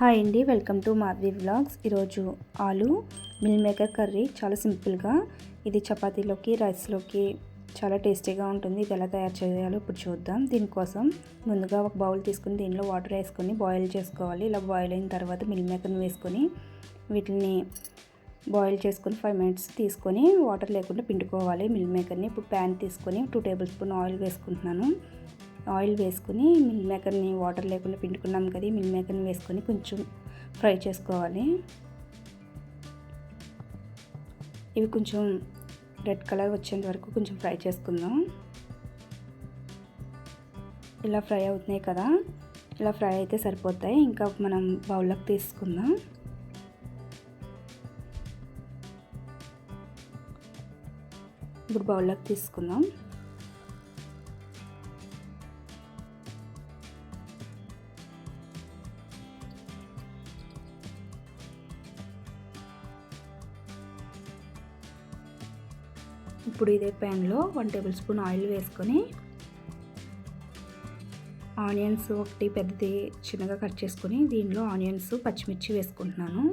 Hi అండి, welcome to Madhavi vlogs. ఈరోజు ఆలు మిల్ మేకర్ కర్రీ చాలా సింపుల్గా, ఇది చపాతీలోకి రైస్లోకి చాలా టేస్టీగా ఉంటుంది. ఇది ఎలా తయారు చేయాలో ఇప్పుడు చూద్దాం. దీనికోసం ముందుగా ఒక బౌల్ తీసుకుని దీనిలో వాటర్ వేసుకొని బాయిల్ చేసుకోవాలి. ఇలా బాయిల్ అయిన తర్వాత మిల్ మేకర్ని వేసుకొని వీటిని బాయిల్ చేసుకొని 5 మినిట్స్ తీసుకొని వాటర్ లేకుండా పిండుకోవాలి మిల్ మేకర్ని. ఇప్పుడు ప్యాన్ తీసుకొని 2 టేబుల్ స్పూన్ ఆయిల్ వేసుకుంటున్నాను. ఆయిల్ వేసుకుని మిల్ మేకర్ని వాటర్ లేకుండా పిండుకున్నాం కదా, మిల్ మేకర్ని వేసుకొని కొంచెం ఫ్రై చేసుకోవాలి. ఇవి కొంచెం రెడ్ కలర్ వచ్చేంత వరకు కొంచెం ఫ్రై చేసుకుందాం. ఇలా ఫ్రై అవుతున్నాయి కదా, ఇలా ఫ్రై అయితే సరిపోతాయి. ఇంకా మనం బౌల్లోకి తీసుకుందాం. ఇప్పుడు బౌల్లోకి తీసుకుందాం. ఇప్పుడు ఇదే ప్యాన్లో 1 టేబుల్ స్పూన్ ఆయిల్ వేసుకొని ఆనియన్స్ ఒకటి పెద్దది చిన్నగా కట్ చేసుకొని దీనిలో ఆనియన్స్ పచ్చిమిర్చి వేసుకుంటున్నాను.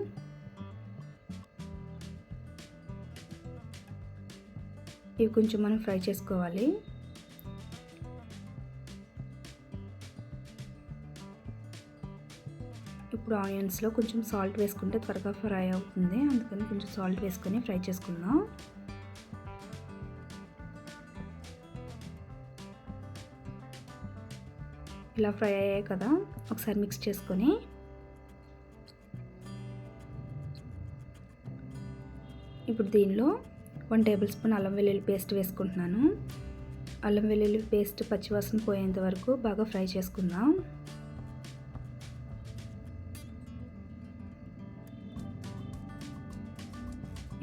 ఇవి కొంచెం మనం ఫ్రై చేసుకోవాలి. ఇప్పుడు ఆనియన్స్లో కొంచెం సాల్ట్ వేసుకుంటే త్వరగా ఫ్రై అవుతుంది, అందుకని కొంచెం సాల్ట్ వేసుకొని ఫ్రై చేసుకుందాం. ఇలా ఫ్రై అయ్యాయి కదా, ఒకసారి మిక్స్ చేసుకొని ఇప్పుడు దీనిలో 1 టేబుల్ స్పూన్ అల్లం వెల్లుల్లి పేస్ట్ వేసుకుంటున్నాను. అల్లం వెల్లుల్లి పేస్ట్ పచ్చివాసన పోయేంత వరకు బాగా ఫ్రై చేసుకుందాం.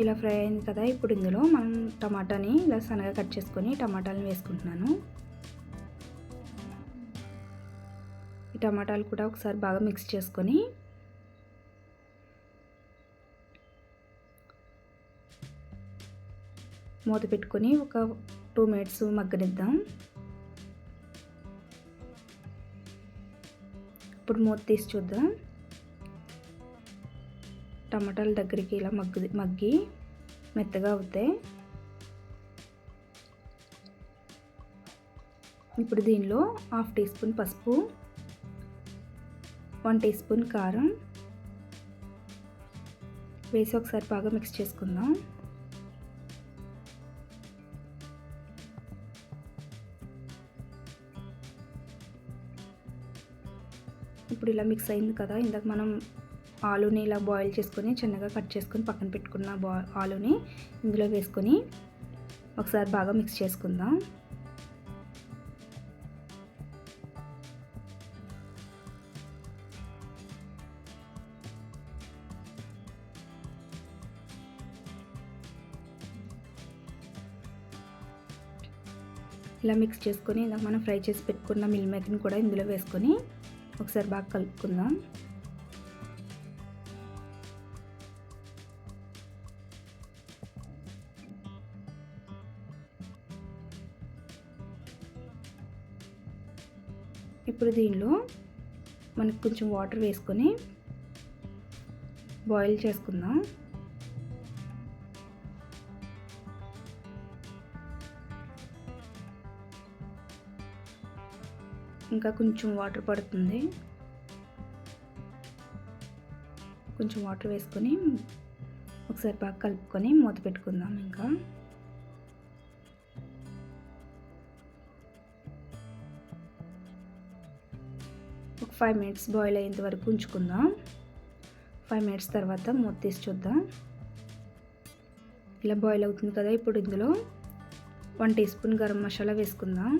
ఇలా ఫ్రై అయింది కదా, ఇప్పుడు ఇందులో మనం టమాటాని ఇలా సన్నగా కట్ చేసుకొని టమాటాలను వేసుకుంటున్నాను. ఈ టమాటాలు కూడా ఒకసారి బాగా మిక్స్ చేసుకొని మూత పెట్టుకొని ఒక 2 మినిట్స్ మగ్గనిద్దాం. ఇప్పుడు మూత తీసి చూద్దాం. టమాటాల దగ్గరికి ఇలా మగ్గి మెత్తగా అవుతాయి. ఇప్పుడు దీనిలో 1/2 టీ స్పూన్ పసుపు, 1 టీ స్పూన్ కారం వేసి ఒకసారి బాగా మిక్స్ చేసుకుందాం. ఇప్పుడు ఇలా మిక్స్ అయింది కదా, ఇందాక మనం ఆలుని ఇలా బాయిల్ చేసుకొని చిన్నగా కట్ చేసుకొని పక్కన పెట్టుకున్న ఆలుని ఇందులో వేసుకొని ఒకసారి బాగా మిక్స్ చేసుకుందాం. ఇలా మిక్స్ చేసుకొని ఇందాక మనం ఫ్రై చేసి పెట్టుకున్న మిల్ మేకర్ని కూడా ఇందులో వేసుకొని ఒకసారి బాగా కలుపుకుందాం. ఇప్పుడు దీనిలో మనకు కొంచెం వాటర్ వేసుకొని బాయిల్ చేసుకుందాం. ఇంకా కొంచెం వాటర్ పడుతుంది, కొంచెం వాటర్ వేసుకొని ఒకసారి బాగా కలుపుకొని మూత పెట్టుకుందాం. ఇంకా ఒక 5 మినిట్స్ బాయిల్ అయ్యేంత వరకు ఉంచుకుందాం. 5 మినిట్స్ తర్వాత మూత తీసి చూద్దాం. ఇలా బాయిల్ అవుతుంది కదా, ఇప్పుడు ఇందులో 1 టీ స్పూన్ గరం మసాలా వేసుకుందాం.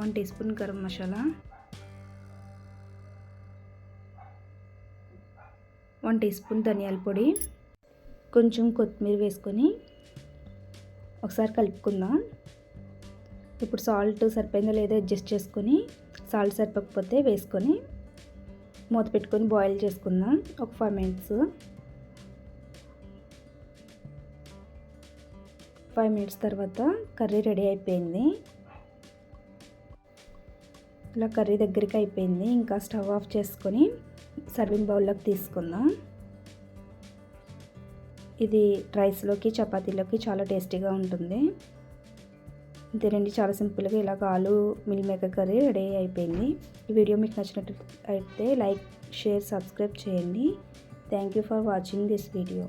1 teaspoon garam masala, 1 teaspoon ధనియాల పొడి, కొంచెం కొత్తిమీర వేసుకొని ఒకసారి కలుపుకుందాం. ఇప్పుడు సాల్ట్ సరిపోయిందో లేదో అడ్జస్ట్ చేసుకొని సాల్ట్ సరిపోకపోతే వేసుకొని మూత పెట్టుకొని బాయిల్ చేసుకుందాం ఒక 5 మినిట్స్. 5 మినిట్స్ తర్వాత కర్రీ రెడీ అయిపోయింది. ఇలా కర్రీ దగ్గరికి అయిపోయింది. ఇంకా స్టవ్ ఆఫ్ చేసుకొని సర్వింగ్ బౌల్లోకి తీసుకుందాం. ఇది రైస్లోకి చపాతీలోకి చాలా టేస్టీగా ఉంటుంది. అంతేనండి, చాలా సింపుల్గా ఇలాగ ఆలు మిల్ మేకర్ కర్రీ రెడీ అయిపోయింది. ఈ వీడియో మీకు నచ్చినట్టు అయితే లైక్, షేర్, సబ్స్క్రైబ్ చేయండి. Thank you for watching this video.